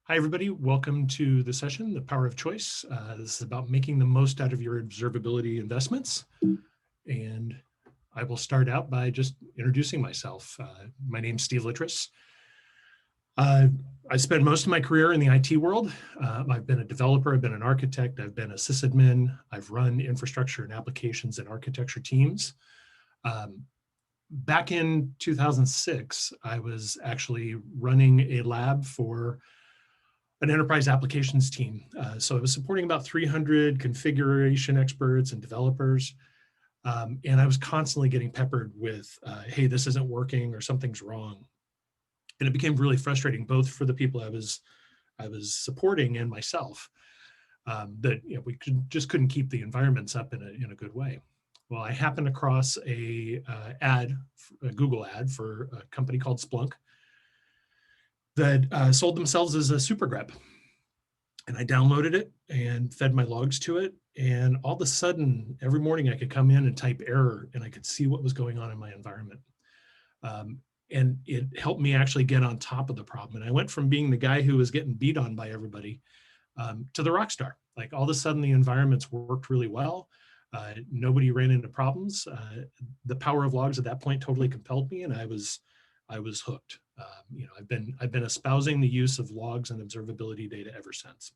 Hi, everybody. Welcome to the session, The Power of Choice. This is about making the most out of your observability investments. And I will start out by just introducing myself. My name's Steve Litras. I spent most of my career in the IT world. I've been a developer, I've been an architect, I've been a sysadmin, I've run infrastructure and applications and architecture teams. Back in 2006, I was actually running a lab for an enterprise applications team. So I was supporting about 300 configuration experts and developers. And I was constantly getting peppered with, hey, this isn't working or something's wrong. And it became really frustrating, both for the people I was supporting and myself, that we just couldn't keep the environments up in a good way. Well, I happened across a Google ad for a company called Splunk that sold themselves as a super grep. And I downloaded it and fed my logs to it. And all of a sudden, every morning I could come in and type error and I could see what was going on in my environment. And it helped me actually get on top of the problem. And I went from being the guy who was getting beat on by everybody to the rock star. Like all of a sudden the environments worked really well. Nobody ran into problems. The power of logs at that point totally compelled me, and I was hooked. I've been espousing the use of logs and observability data ever since.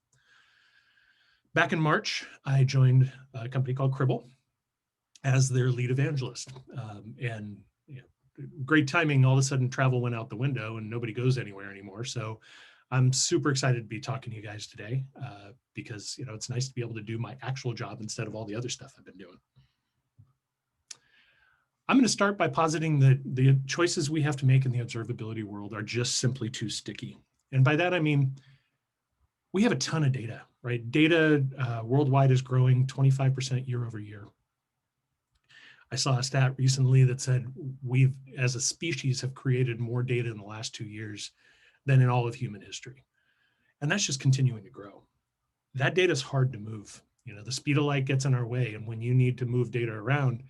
Back in March, I joined a company called Cribble as their lead evangelist. And great timing, all of a sudden travel went out the window and nobody goes anywhere anymore. So I'm super excited to be talking to you guys today because it's nice to be able to do my actual job instead of all the other stuff I've been doing. I'm going to start by positing that the choices we have to make in the observability world are just simply too sticky. And by that, I mean, we have a ton of data, right? Data worldwide is growing 25% year over year. I saw a stat recently that said we've, as a species, have created more data in the last 2 years than in all of human history. And that's just continuing to grow. That data is hard to move. The speed of light gets in our way. And when you need to move data around,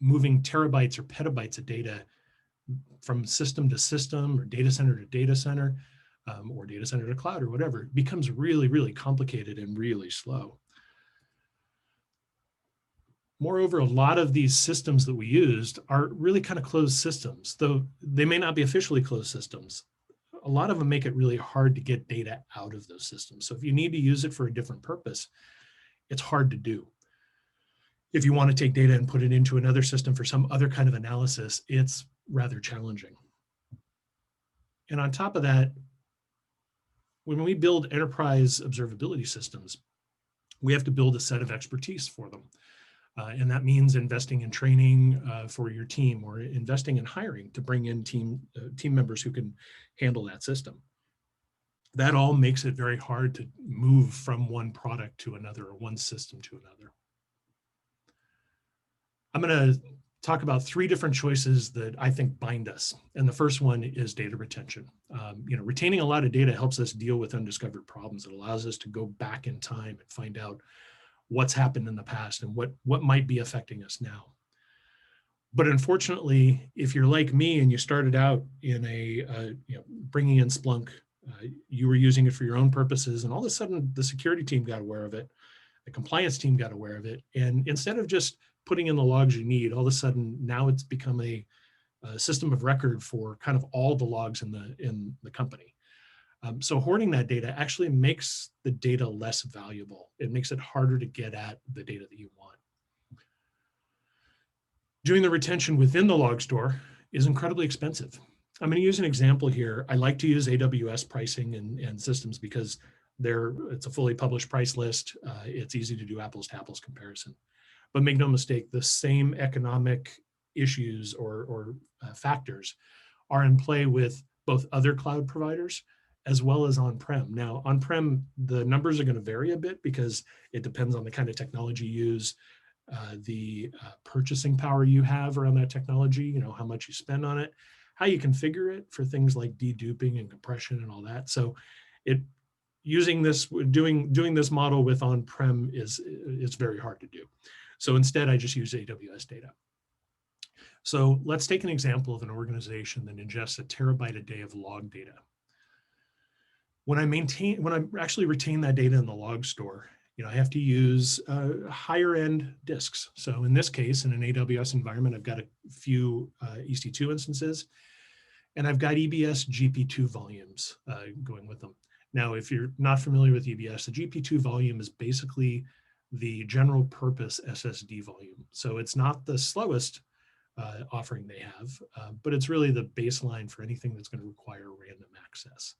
moving terabytes or petabytes of data from system to system or data center to data center or data center to cloud or whatever becomes really, really complicated and really slow. Moreover, a lot of these systems that we used are really kind of closed systems, though they may not be officially closed systems. A lot of them make it really hard to get data out of those systems. So if you need to use it for a different purpose, it's hard to do. If you want to take data and put it into another system for some other kind of analysis, it's rather challenging. And on top of that, when we build enterprise observability systems, we have to build a set of expertise for them. And that means investing in training for your team or investing in hiring to bring in team members who can handle that system. That all makes it very hard to move from one product to another or one system to another. I'm going to talk about 3 different choices that I think bind us. And the first one is data retention. Retaining a lot of data helps us deal with undiscovered problems. It allows us to go back in time and find out what's happened in the past and what might be affecting us now. But unfortunately, if you're like me and you started out in bringing in Splunk, you were using it for your own purposes, and all of a sudden the security team got aware of it, the compliance team got aware of it, and instead of just putting in the logs you need, all of a sudden now it's become a system of record for kind of all the logs in the company. So hoarding that data actually makes the data less valuable. It makes it harder to get at the data that you want. Doing the retention within the log store is incredibly expensive. I'm going to use an example here. I like to use AWS pricing and systems because it's a fully published price list. It's easy to do apples to apples comparison. But make no mistake, the same economic issues or factors are in play with both other cloud providers as well as on-prem. Now, on-prem, the numbers are going to vary a bit because it depends on the kind of technology you use, the purchasing power you have around that technology, how much you spend on it, how you configure it for things like deduping and compression and all that. So doing this model with on-prem it's very hard to do. So instead, I just use AWS data. So let's take an example of an organization that ingests a terabyte a day of log data. When I actually retain that data in the log store, I have to use higher end disks. So in this case, in an AWS environment, I've got a few EC2 instances, and I've got EBS GP2 volumes going with them. Now, if you're not familiar with EBS, the GP2 volume is basically the general purpose SSD volume. So it's not the slowest offering they have, but it's really the baseline for anything that's going to require random access.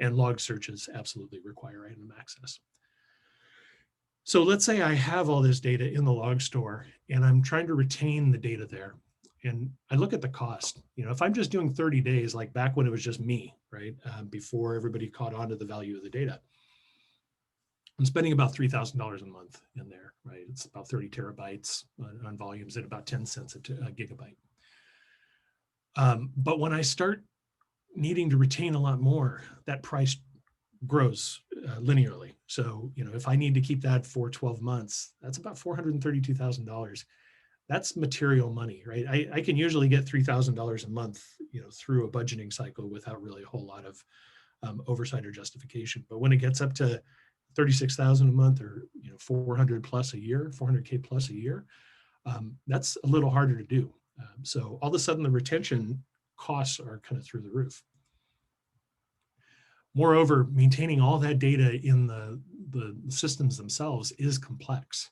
And log searches absolutely require random access. So let's say I have all this data in the log store and I'm trying to retain the data there. And I look at the cost. If I'm just doing 30 days, like back when it was just me, right, before everybody caught on to the value of the data, I'm spending about $3,000 a month in there, right? It's about 30 terabytes on volumes at about 10 cents a gigabyte. But when I start needing to retain a lot more, that price grows linearly. So, if I need to keep that for 12 months, that's about $432,000. That's material money, right? I can usually get $3,000 a month, through a budgeting cycle without really a whole lot of oversight or justification. But when it gets up to 36,000 a month, or 400 plus a year, 400K plus a year, that's a little harder to do. So all of a sudden, the retention costs are kind of through the roof. Moreover, maintaining all that data in the systems themselves is complex.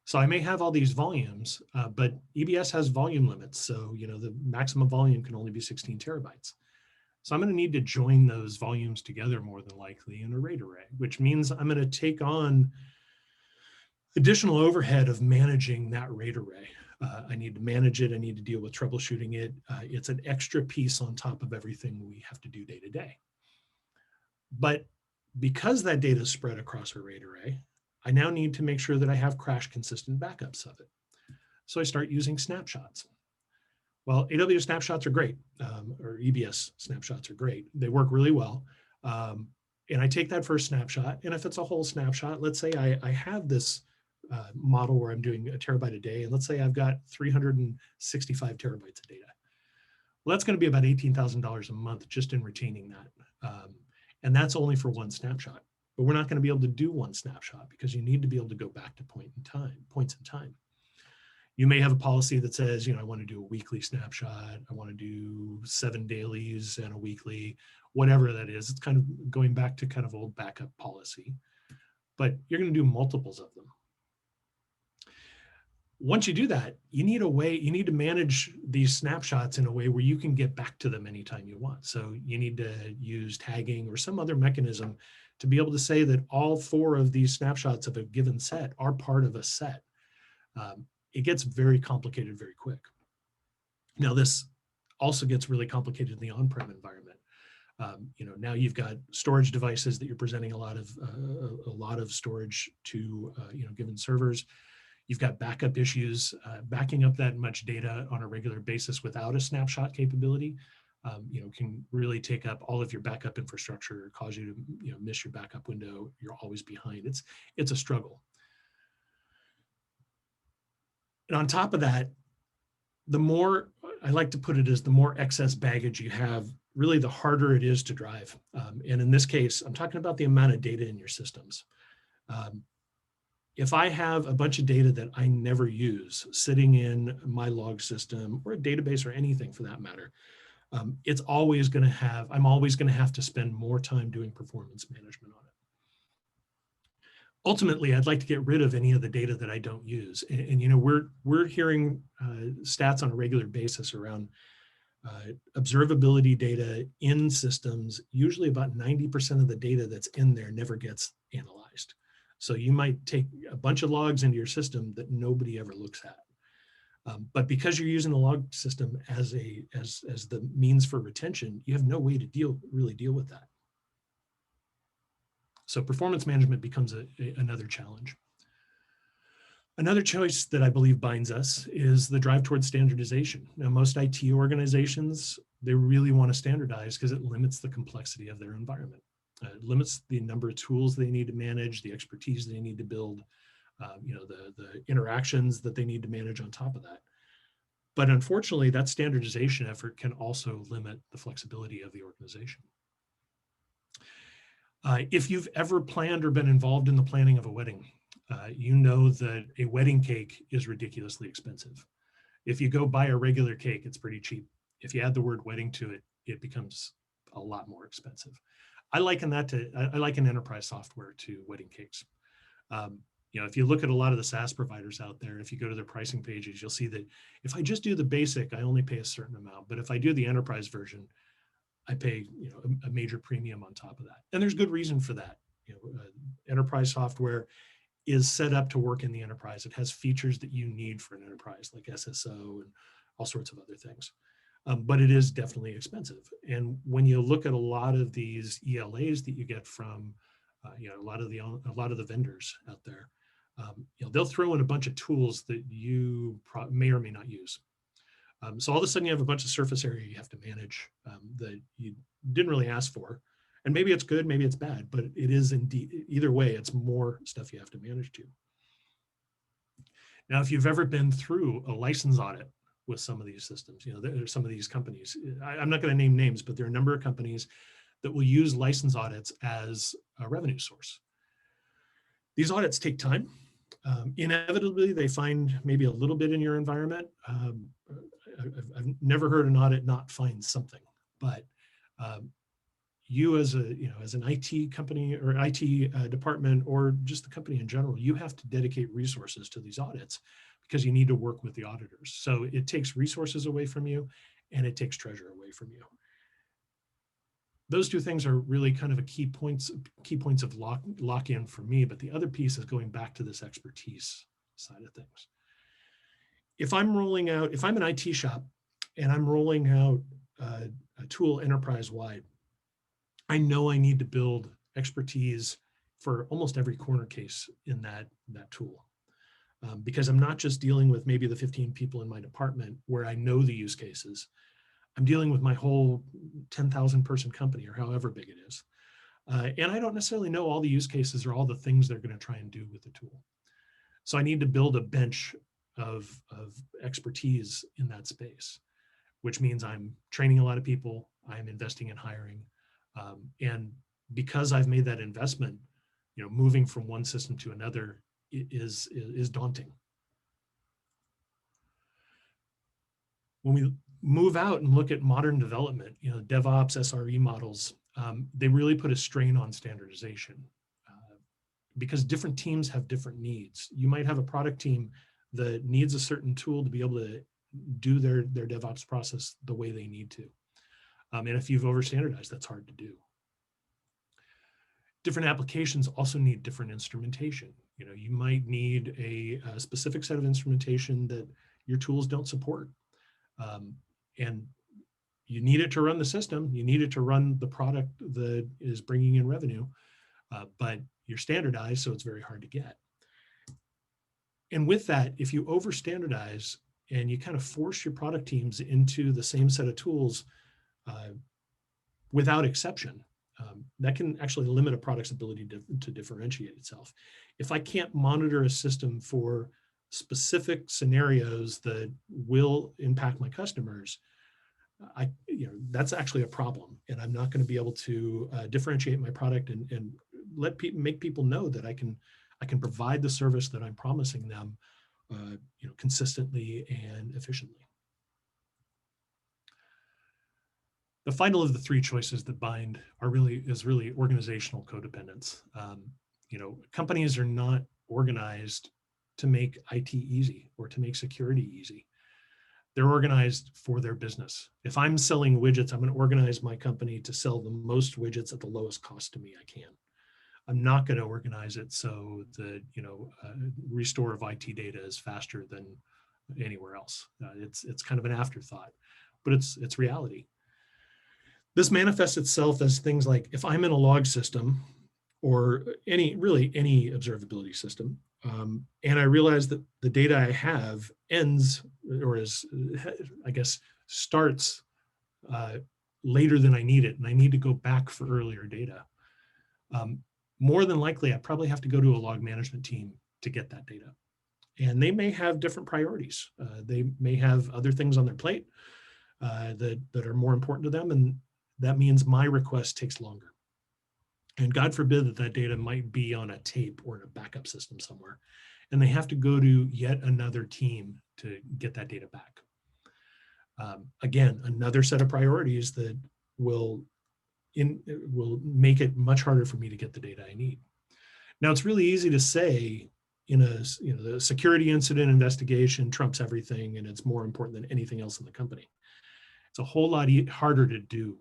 So I may have all these volumes, but EBS has volume limits. So, the maximum volume can only be 16 terabytes. So I'm going to need to join those volumes together more than likely in a RAID array, which means I'm going to take on additional overhead of managing that RAID array. I need to manage it. I need to deal with troubleshooting it. It's an extra piece on top of everything we have to do day to day. But because that data is spread across a RAID array, I now need to make sure that I have crash consistent backups of it. So I start using snapshots. Well, AWS snapshots are great, or EBS snapshots are great. They work really well. And I take that first snapshot, and if it's a whole snapshot, let's say I have this model where I'm doing a terabyte a day, and let's say I've got 365 terabytes of data. Well, that's going to be about $18,000 a month just in retaining that. And that's only for one snapshot. But we're not going to be able to do one snapshot because you need to be able to go back to points in time. You may have a policy that says, I want to do a weekly snapshot. I want to do 7 dailies and a weekly, whatever that is. It's kind of going back to kind of old backup policy, but you're going to do multiples of them. Once you do that, you need to manage these snapshots in a way where you can get back to them anytime you want. So you need to use tagging or some other mechanism to be able to say that all 4 of these snapshots of a given set are part of a set. It gets very complicated very quick. Now, this also gets really complicated in the on-prem environment. Now you've got storage devices that you're presenting a lot of storage to given servers. You've got backup issues. Backing up that much data on a regular basis without a snapshot capability can really take up all of your backup infrastructure, cause you to miss your backup window. You're always behind. It's a struggle. And on top of that, the more, I like to put it as the more excess baggage you have, really the harder it is to drive. And in this case, I'm talking about the amount of data in your systems. If I have a bunch of data that I never use sitting in my log system or a database or anything for that matter, I'm always going to have to spend more time doing performance management on it. Ultimately, I'd like to get rid of any of the data that I don't use. And we're hearing stats on a regular basis around observability data in systems. Usually about 90% of the data that's in there never gets analyzed. So you might take a bunch of logs into your system that nobody ever looks at. But because you're using the log system as the means for retention, you have no way to really deal with that. So performance management becomes another challenge. Another choice that I believe binds us is the drive towards standardization. Now, most IT organizations, they really want to standardize because it limits the complexity of their environment. It limits the number of tools they need to manage, the expertise they need to build, the interactions that they need to manage on top of that. But unfortunately, that standardization effort can also limit the flexibility of the organization. If you've ever planned or been involved in the planning of a wedding, you know that a wedding cake is ridiculously expensive. If you go buy a regular cake, it's pretty cheap. If you add the word wedding to it, it becomes a lot more expensive. I liken that to, I liken enterprise software to wedding cakes. If you look at a lot of the SaaS providers out there, if you go to their pricing pages, you'll see that if I just do the basic, I only pay a certain amount. But if I do the enterprise version, I pay a major premium on top of that. And there's good reason for that. Enterprise software is set up to work in the enterprise. It has features that you need for an enterprise, like SSO and all sorts of other things. But it is definitely expensive. And when you look at a lot of these ELAs that you get from a lot of the vendors out there, they'll throw in a bunch of tools that you may or may not use. So all of a sudden you have a bunch of surface area you have to manage that you didn't really ask for. And maybe it's good, maybe it's bad, but it is indeed, either way, it's more stuff you have to manage too. Now, if you've ever been through a license audit with some of these systems, there's some of these companies, I'm not going to name names, but there are a number of companies that will use license audits as a revenue source. These audits take time. Inevitably, they find maybe a little bit in your environment. I've never heard an audit not find something, but you as an IT company or IT department, or just the company in general, you have to dedicate resources to these audits because you need to work with the auditors. So it takes resources away from you and it takes treasure away from you. Those two things are really kind of a key points of lock-in for me, but the other piece is going back to this expertise side of things. If I'm an IT shop and I'm rolling out a tool enterprise-wide, I know I need to build expertise for almost every corner case in that tool. Because I'm not just dealing with maybe the 15 people in my department where I know the use cases. I'm dealing with my whole 10,000 person company or however big it is. And I don't necessarily know all the use cases or all the things they're going to try and do with the tool. So I need to build a bench of expertise in that space, which means I'm training a lot of people, I'm investing in hiring. And because I've made that investment, moving from one system to another is daunting. When we move out and look at modern development, DevOps, SRE models, they really put a strain on standardization because different teams have different needs. You might have a product team that needs a certain tool to be able to do their DevOps process the way they need to. And if you've over-standardized, that's hard to do. Different applications also need different instrumentation. You might need a specific set of instrumentation that your tools don't support. And you need it to run the system, you need it to run the product that is bringing in revenue, but you're standardized, so it's very hard to get. And with that, if you over standardize and you kind of force your product teams into the same set of tools without exception, that can actually limit a product's ability to differentiate itself. If I can't monitor a system for specific scenarios that will impact my customers, that's actually a problem, and I'm not going to be able to differentiate my product and make people know that I can provide the service that I'm promising them, consistently and efficiently. The final of the three choices that bind is really organizational codependence. Companies are not organized to make IT easy or to make security easy. They're organized for their business. If I'm selling widgets, I'm going to organize my company to sell the most widgets at the lowest cost to me I can. I'm not going to organize it so that restore of IT data is faster than anywhere else. It's kind of an afterthought, but it's reality. This manifests itself as things like if I'm in a log system or any observability system, and I realize that the data I have ends or starts later than I need it, and I need to go back for earlier data. More than likely, I probably have to go to a log management team to get that data. And they may have different priorities. They may have other things on their plate that are more important to them, and that means my request takes longer. And God forbid that that data might be on a tape or in a backup system somewhere. And they have to go to yet another team to get that data back. Again, another set of priorities that will make it much harder for me to get the data I need. Now, it's really easy to say in a, the security incident investigation trumps everything and it's more important than anything else in the company. It's a whole lot harder to do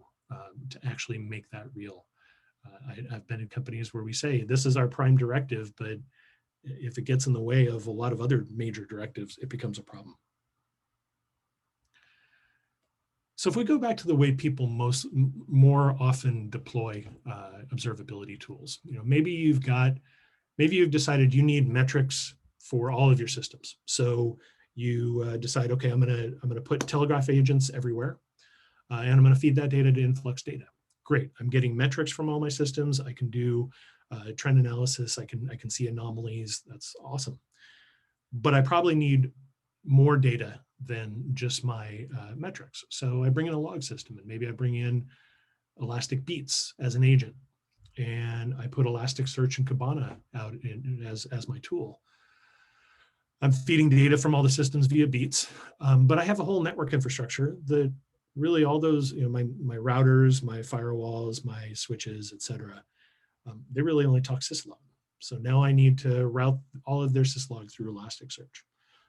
to actually make that real. I've been in companies where we say, this is our prime directive, but if it gets in the way of a lot of other major directives, it becomes a problem. So if we go back to the way people more often deploy observability tools, maybe you've decided you need metrics for all of your systems. So you decide, okay, I'm gonna put telegraph agents everywhere, and I'm gonna feed that data to InfluxData. Great, I'm getting metrics from all my systems. I can do trend analysis. I can see anomalies. That's awesome. But I probably need more data than just my metrics. So I bring in a log system, and maybe I bring in Elastic Beats as an agent, and I put Elasticsearch and Kibana out as my tool. I'm feeding data from all the systems via Beats, but I have a whole network infrastructure that really all those, my routers, my firewalls, my switches, et cetera, they really only talk syslog. So now I need to route all of their syslog through Elasticsearch.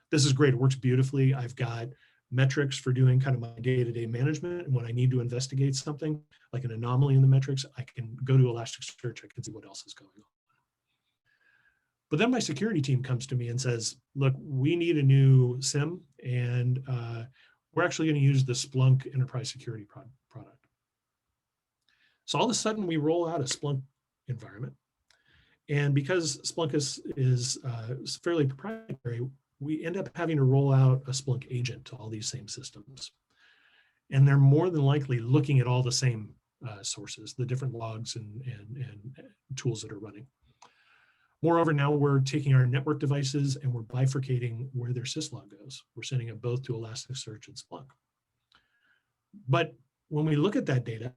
This is great, it works beautifully. I've got metrics for doing kind of my day-to-day management. And when I need to investigate something like an anomaly in the metrics, I can go to Elasticsearch, I can see what else is going on. But then my security team comes to me and says, look, we need a new SIM, and we're actually going to use the Splunk enterprise security product. So all of a sudden we roll out a Splunk environment. And because Splunk is fairly proprietary, we end up having to roll out a Splunk agent to all these same systems. And they're more than likely looking at all the same sources, the different logs and tools that are running. Moreover, now we're taking our network devices and we're bifurcating where their syslog goes. We're sending it both to Elasticsearch and Splunk. But when we look at that data,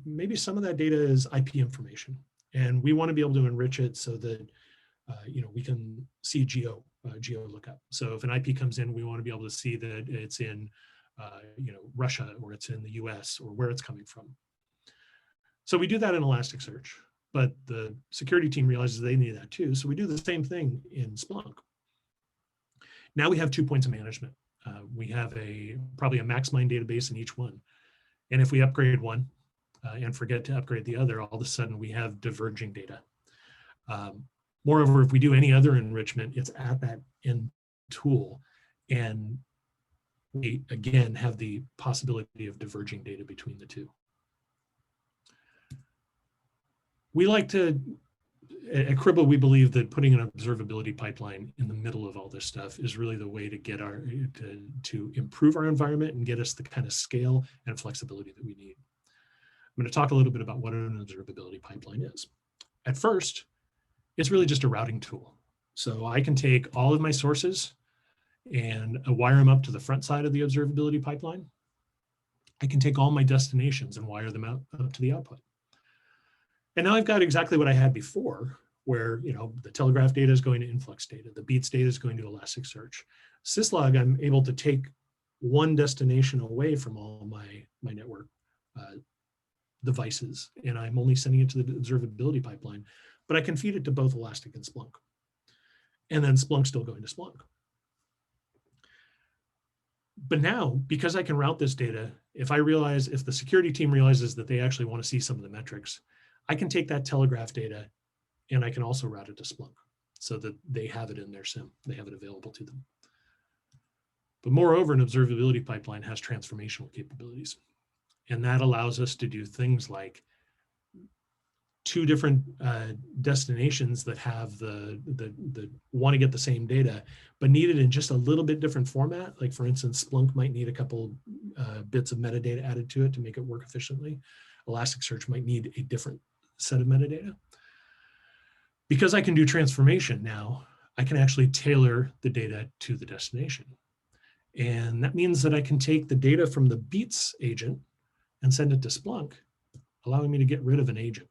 maybe some of that data is IP information, and we want to be able to enrich it so that we can see geo lookup. So if an IP comes in, we want to be able to see that it's in Russia, or it's in the US, or where it's coming from. So we do that in Elasticsearch, but the security team realizes they need that too. So we do the same thing in Splunk. Now we have 2 points of management. We have probably a MaxMind database in each one. And if we upgrade one and forget to upgrade the other, all of a sudden we have diverging data. Moreover, if we do any other enrichment, it's at that end tool. And we, again, have the possibility of diverging data between the two. We like to, at Cribble, we believe that putting an observability pipeline in the middle of all this stuff is really the way to get to improve our environment and get us the kind of scale and flexibility that we need. I'm going to talk a little bit about what an observability pipeline is. At first, it's really just a routing tool. So I can take all of my sources and wire them up to the front side of the observability pipeline. I can take all my destinations and wire them out up to the output. And now I've got exactly what I had before, where the telegraph data is going to InfluxData, the Beats data is going to Elasticsearch. Syslog, I'm able to take one destination away from all my network devices, and I'm only sending it to the observability pipeline, but I can feed it to both Elastic and Splunk. And then Splunk still going to Splunk. But now, because I can route this data, if the security team realizes that they actually want to see some of the metrics, I can take that telegraph data and I can also route it to Splunk so that they have it in their SIM. They have it available to them. But moreover, an observability pipeline has transformational capabilities. And that allows us to do things like two different destinations that have want to get the same data, but need it in just a little bit different format. Like for instance, Splunk might need a couple bits of metadata added to it to make it work efficiently. Elasticsearch might need a different set of metadata. Because I can do transformation now, I can actually tailor the data to the destination. And that means that I can take the data from the Beats agent and send it to Splunk, allowing me to get rid of an agent.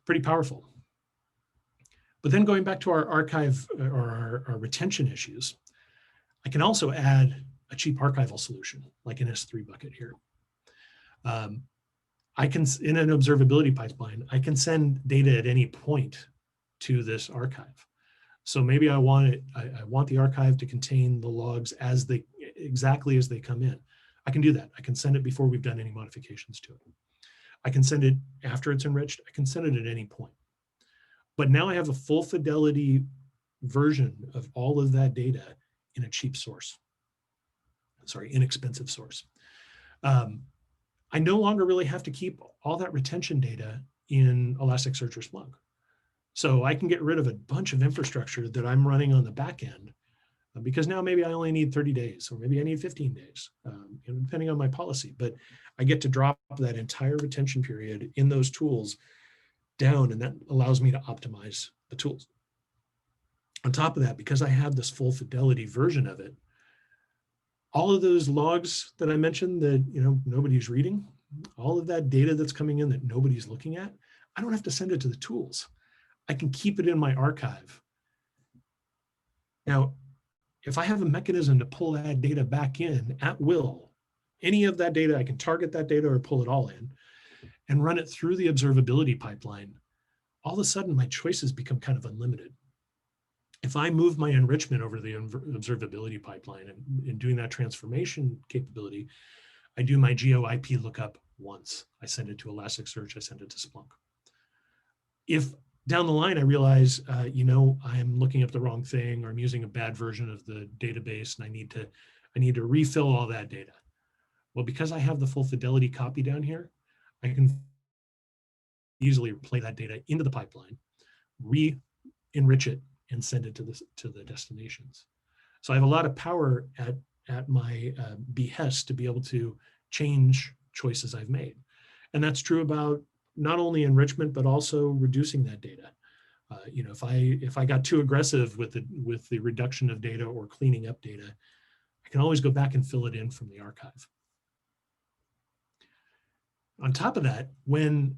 Pretty powerful. But then going back to our archive or our retention issues, I can also add a cheap archival solution like an S3 bucket here. I can, in an observability pipeline, I can send data at any point to this archive. So maybe I want it, I want the archive to contain the logs as they, exactly as they come in. I can do that. I can send it before we've done any modifications to it. I can send it after it's enriched. I can send it at any point. But now I have a full fidelity version of all of that data in a cheap source. Sorry, inexpensive source. I no longer really have to keep all that retention data in Elasticsearch or Splunk. So I can get rid of a bunch of infrastructure that I'm running on the back end because now maybe I only need 30 days or maybe I need 15 days, depending on my policy. But I get to drop that entire retention period in those tools down, and that allows me to optimize the tools. On top of that, because I have this full fidelity version of it, all of those logs that I mentioned that nobody's reading, all of that data that's coming in that nobody's looking at, I don't have to send it to the tools. I can keep it in my archive. Now, if I have a mechanism to pull that data back in at will, any of that data, I can target that data or pull it all in and run it through the observability pipeline, all of a sudden my choices become kind of unlimited. If I move my enrichment over to the observability pipeline and in doing that transformation capability, I do my geo-IP lookup once. I send it to Elasticsearch, I send it to Splunk. If down the line I realize, I'm looking up the wrong thing or I'm using a bad version of the database and I need to refill all that data. Well, because I have the full fidelity copy down here, I can easily play that data into the pipeline, re-enrich it, and send it to the destinations. So I have a lot of power at my behest to be able to change choices I've made. And that's true about not only enrichment, but also reducing that data. If I got too aggressive with the reduction of data or cleaning up data, I can always go back and fill it in from the archive. On top of that, when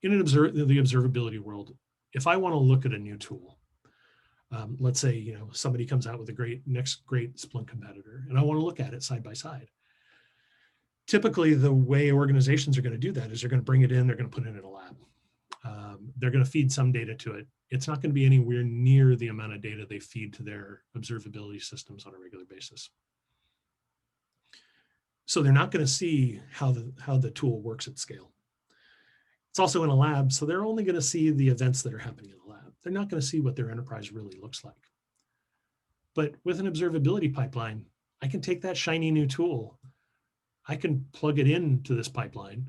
in the observability world, if I want to look at a new tool, let's say somebody comes out with a next great Splunk competitor, and I want to look at it side by side. Typically, the way organizations are going to do that is they're going to bring it in, they're going to put it in a lab. They're going to feed some data to it. It's not going to be anywhere near the amount of data they feed to their observability systems on a regular basis. So they're not going to see how the tool works at scale. It's also in a lab, so they're only going to see the events that are happening in the lab. They're not going to see what their enterprise really looks like. But with an observability pipeline, I can take that shiny new tool, I can plug it into this pipeline,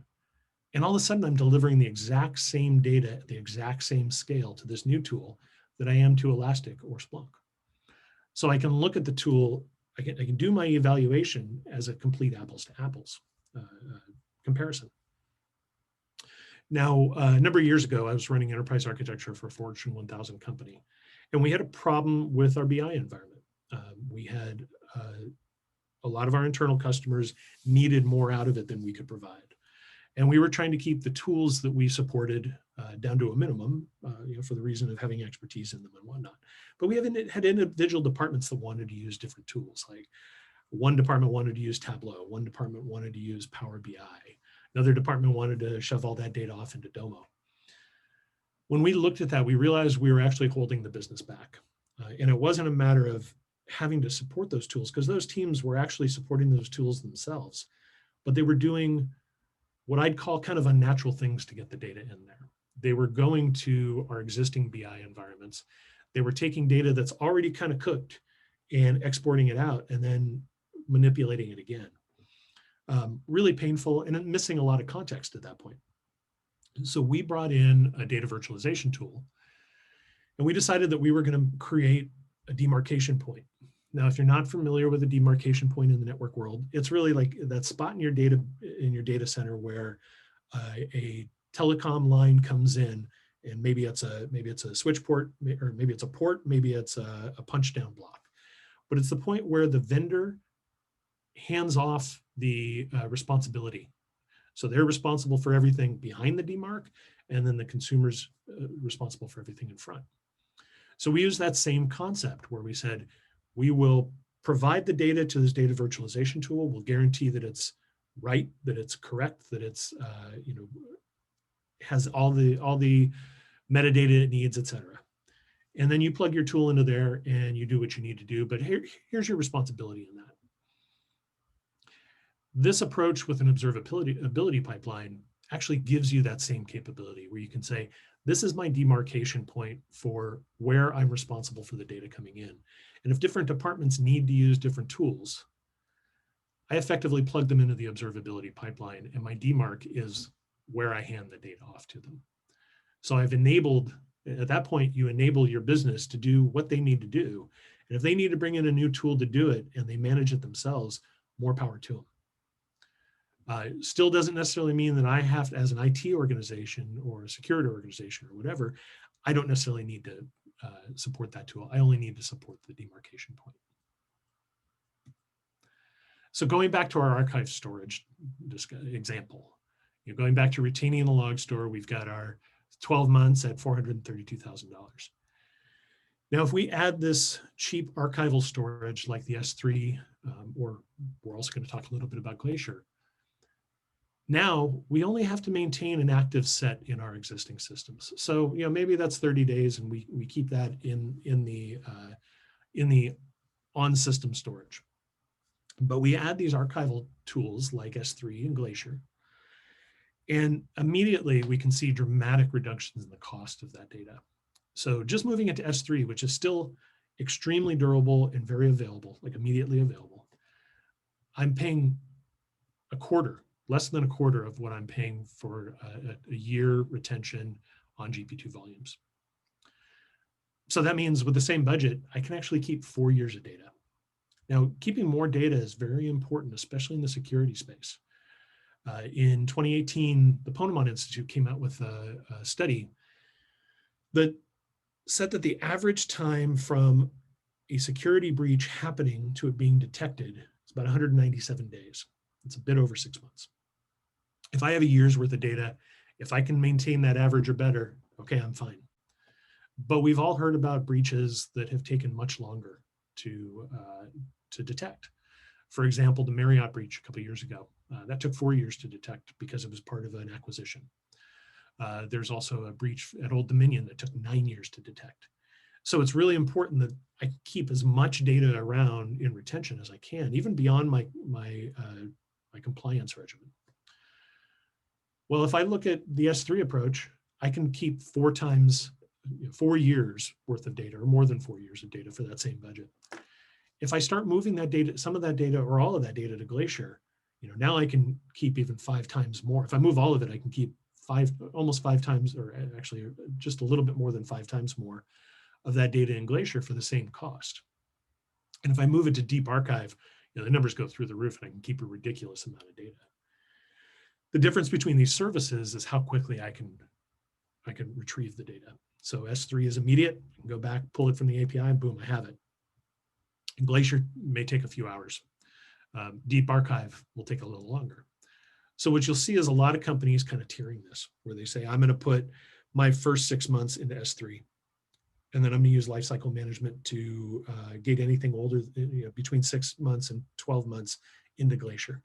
and all of a sudden I'm delivering the exact same data at the exact same scale to this new tool that I am to Elastic or Splunk. So I can look at the tool, I can do my evaluation as a complete apples to apples comparison. Now, a number of years ago, I was running enterprise architecture for a Fortune 1000 company, and we had a problem with our BI environment. We had a lot of our internal customers needed more out of it than we could provide. And we were trying to keep the tools that we supported down to a minimum, for the reason of having expertise in them and whatnot. But we had individual departments that wanted to use different tools. Like one department wanted to use Tableau, one department wanted to use Power BI. Another department wanted to shove all that data off into Domo. When we looked at that, we realized we were actually holding the business back. And it wasn't a matter of having to support those tools, because those teams were actually supporting those tools themselves, but they were doing what I'd call kind of unnatural things to get the data in there. They were going to our existing BI environments. They were taking data that's already kind of cooked and exporting it out and then manipulating it again. Really painful and missing a lot of context at that point. So we brought in a data virtualization tool, and we decided that we were going to create a demarcation point. Now, if you're not familiar with a demarcation point in the network world, it's really like that spot in your data center where a telecom line comes in, and maybe it's a switch port, or maybe it's a port, maybe it's a punch down block. But it's the point where the vendor hands off the responsibility So they're responsible for everything behind the demarc, and then the consumer's responsible for everything in front. So we use that same concept where we said, we will provide the data to this data virtualization tool. We'll guarantee that it's right, that it's correct, that it's has all the metadata it needs, et cetera. And then you plug your tool into there and you do what you need to do. But here's your responsibility in that. This approach with an observability pipeline actually gives you that same capability where you can say, this is my demarcation point for where I'm responsible for the data coming in. And if different departments need to use different tools, I effectively plug them into the observability pipeline, and my demarc is where I hand the data off to them. So I've enabled, at that point, you enable your business to do what they need to do. And if they need to bring in a new tool to do it and they manage it themselves, more power to them. Still doesn't necessarily mean that I have to, as an IT organization or a security organization or whatever, I don't necessarily need to support that tool. I only need to support the demarcation point. So going back to our archive storage example, going back to retaining the log store, we've got our 12 months at $432,000. Now, if we add this cheap archival storage like the S3, or we're also going to talk a little bit about Glacier, now we only have to maintain an active set in our existing systems. So maybe that's 30 days, and we keep that in the on-system storage. But we add these archival tools like S3 and Glacier, and immediately we can see dramatic reductions in the cost of that data. So just moving it to S3, which is still extremely durable and very available, like immediately available, I'm paying a quarter, less than a quarter of what I'm paying for a year retention on GP2 volumes. So that means with the same budget, I can actually keep 4 years of data. Now, keeping more data is very important, especially in the security space. In 2018, the Ponemon Institute came out with a study that said that the average time from a security breach happening to it being detected is about 197 days. It's a bit over 6 months. If I have a year's worth of data, if I can maintain that average or better, okay, I'm fine. But we've all heard about breaches that have taken much longer to detect. For example, the Marriott breach a couple of years ago, that took 4 years to detect because it was part of an acquisition. There's also a breach at Old Dominion that took 9 years to detect. So it's really important that I keep as much data around in retention as I can, even beyond my compliance regimen. Well, if I look at the S3 approach, I can keep 4 years worth of data, or more than 4 years of data for that same budget. If I start moving that data, some of that data or all of that data to Glacier, now I can keep even 5 times more. If I move all of it, I can keep almost 5 times, or actually just a little bit more than 5 times more of that data in Glacier for the same cost. And if I move it to deep archive, the numbers go through the roof, and I can keep a ridiculous amount of data. The difference between these services is how quickly I can retrieve the data. So S3 is immediate. I can go back, pull it from the API, and boom, I have it. And Glacier may take a few hours. Deep archive will take a little longer. So what you'll see is a lot of companies kind of tiering this, where they say, I'm going to put my first 6 months into S3, and then I'm going to use lifecycle management to gate anything older, between 6 months and 12 months into Glacier.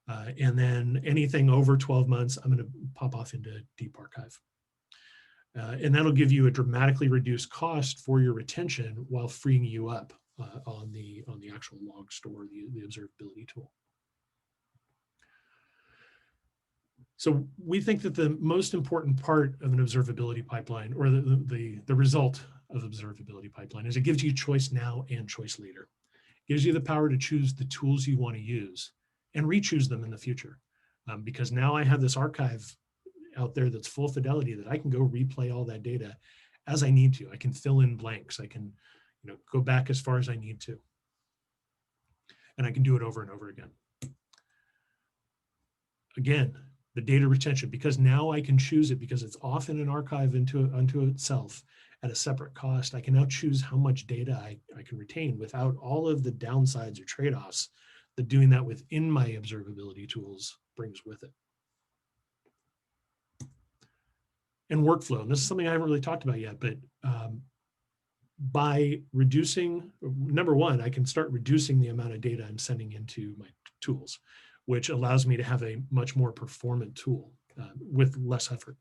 And then anything over 12 months, I'm going to pop off into deep archive. And that'll give you a dramatically reduced cost for your retention while freeing you up on the actual log store, the observability tool. So we think that the most important part of an observability pipeline, or the result of observability pipeline, is it gives you choice now and choice later. It gives you the power to choose the tools you want to use and re-choose them in the future. Because now I have this archive out there that's full fidelity that I can go replay all that data as I need to. I can fill in blanks. I can go back as far as I need to. And I can do it over and over again. Again, the data retention, because now I can choose it, because it's off in an archive unto itself at a separate cost. I can now choose how much data I can retain without all of the downsides or trade-offs that doing that within my observability tools brings with it. And workflow. And this is something I haven't really talked about yet, but by reducing, number one, I can start reducing the amount of data I'm sending into my tools, which allows me to have a much more performant tool with less effort.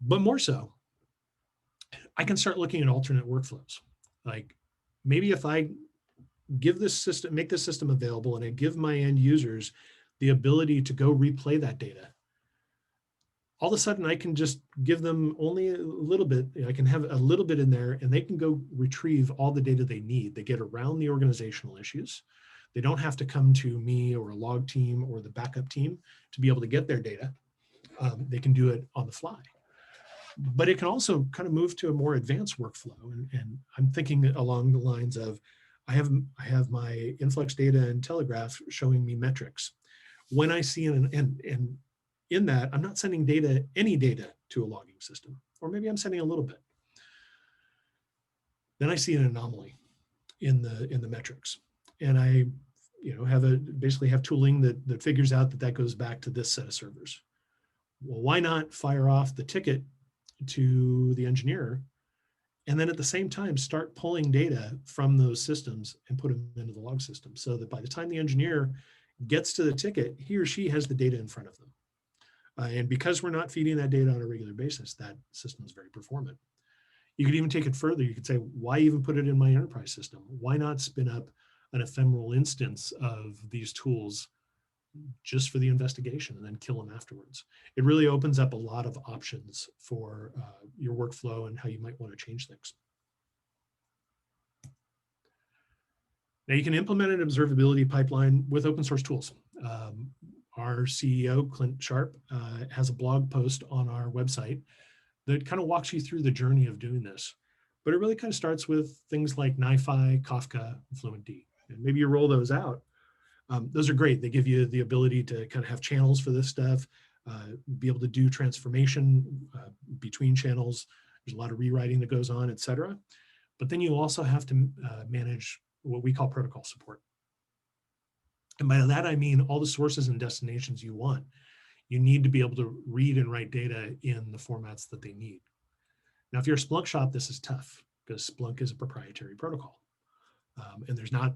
But more so, I can start looking at alternate workflows. Like maybe if I give this system, make this system available, and I give my end users the ability to go replay that data, all of a sudden I can just give them only a little bit. I can have a little bit in there and they can go retrieve all the data they need. They get around the organizational issues. They don't have to come to me or a log team or the backup team to be able to get their data. They can do it on the fly. But it can also kind of move to a more advanced workflow. And I'm thinking along the lines of, I have my InfluxData and Telegraph showing me metrics. When I see and in that, I'm not sending any data to a logging system, or maybe I'm sending a little bit. Then I see an anomaly in the metrics, and I, basically have tooling that figures out that goes back to this set of servers. Well, why not fire off the ticket to the engineer, and then at the same time start pulling data from those systems and put them into the log system, so that by the time the engineer gets to the ticket, he or she has the data in front of them. And because we're not feeding that data on a regular basis, that system is very performant. You could even take it further. You could say, why even put it in my enterprise system? Why not spin up an ephemeral instance of these tools just for the investigation and then kill them afterwards? It really opens up a lot of options for your workflow and how you might want to change things. Now you can implement an observability pipeline with open source tools. Our CEO, Clint Sharp, has a blog post on our website that kind of walks you through the journey of doing this. But it really kind of starts with things like NiFi, Kafka, and FluentD. And maybe you roll those out. Those are great. They give you the ability to kind of have channels for this stuff, be able to do transformation between channels. There's a lot of rewriting that goes on, et cetera. But then you also have to manage what we call protocol support. And by that, I mean all the sources and destinations you want. You need to be able to read and write data in the formats that they need. Now, if you're a Splunk shop, this is tough because Splunk is a proprietary protocol. And there's not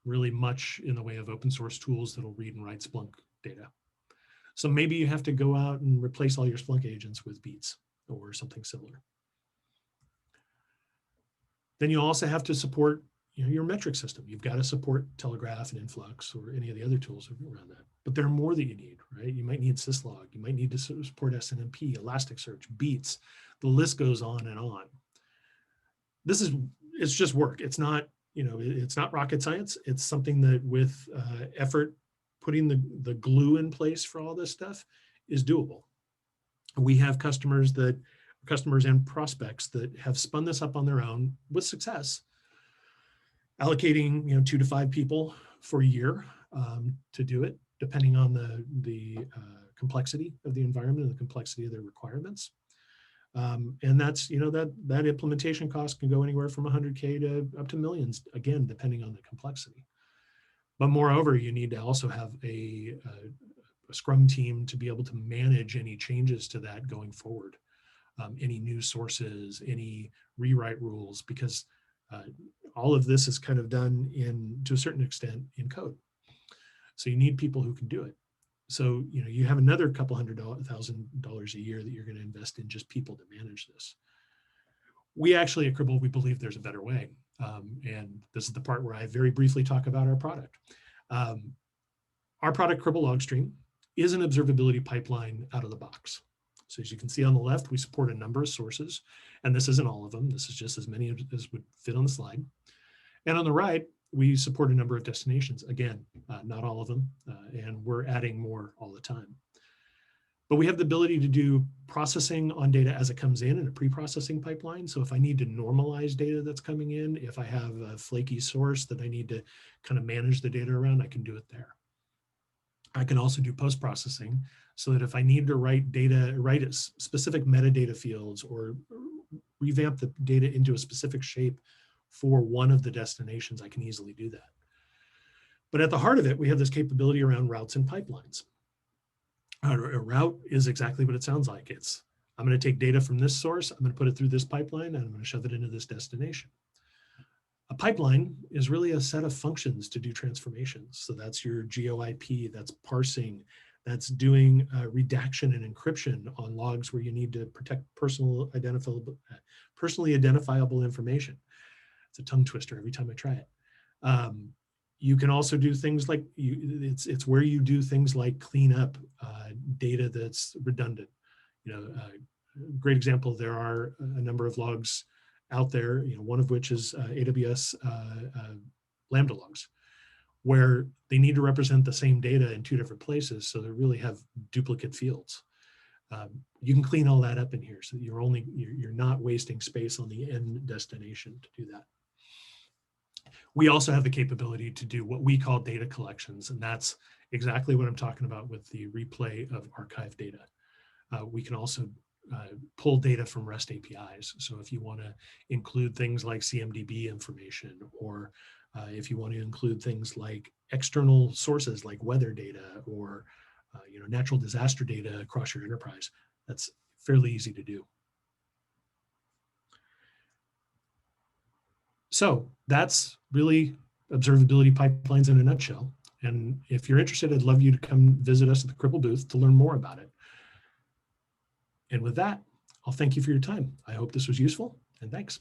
really much in the way of open source tools that'll read and write Splunk data. So maybe you have to go out and replace all your Splunk agents with beats or something similar. Then you also have to support your metric system. You've got to support Telegraph and Influx or any of the other tools around that. But there are more that you need, right? You might need syslog. You might need to support SNMP, Elasticsearch, beats. The list goes on and on. It's just work. It's not, it's not rocket science. It's something that with effort, putting the glue in place for all this stuff is doable. We have customers and prospects that have spun this up on their own with success, allocating 2 to 5 people for a year to do it, depending on the complexity of the environment and the complexity of their requirements. And that's, that implementation cost can go anywhere from 100K to up to millions, again, depending on the complexity. But moreover, you need to also have a Scrum team to be able to manage any changes to that going forward, any new sources, any rewrite rules, because all of this is kind of done to a certain extent in code. So you need people who can do it. So, you have another couple $100,000 a year that you're going to invest in just people to manage this. We actually at Cribble, we believe there's a better way. And this is the part where I very briefly talk about our product. Our product, Cribble Logstream, is an observability pipeline out of the box. So as you can see on the left, we support a number of sources, and this isn't all of them. This is just as many as would fit on the slide. And on the right, we support a number of destinations. Again, not all of them, and we're adding more all the time. But we have the ability to do processing on data as it comes in a pre-processing pipeline. So if I need to normalize data that's coming in, if I have a flaky source that I need to kind of manage the data around, I can do it there. I can also do post-processing so that if I need to write specific metadata fields or revamp the data into a specific shape for one of the destinations, I can easily do that. But at the heart of it, we have this capability around routes and pipelines. A route is exactly what it sounds like. It's I'm going to take data from this source, I'm going to put it through this pipeline, and I'm going to shove it into this destination. A pipeline is really a set of functions to do transformations. So that's your GeoIP, that's parsing, that's doing redaction and encryption on logs where you need to protect personally identifiable information. It's a tongue twister every time I try it. You can also do things like, it's where you do things like clean up data that's redundant. Great example, there are a number of logs out there, one of which is AWS Lambda logs, where they need to represent the same data in two different places, so they really have duplicate fields. You can clean all that up in here, so that you're not wasting space on the end destination to do that. We also have the capability to do what we call data collections, and that's exactly what I'm talking about with the replay of archive data. We can also pull data from REST APIs. So if you want to include things like CMDB information, or if you want to include things like external sources like weather data or natural disaster data across your enterprise, that's fairly easy to do. So that's really observability pipelines in a nutshell. And if you're interested, I'd love you to come visit us at the Cripple booth to learn more about it. And with that, I'll thank you for your time. I hope this was useful, and thanks.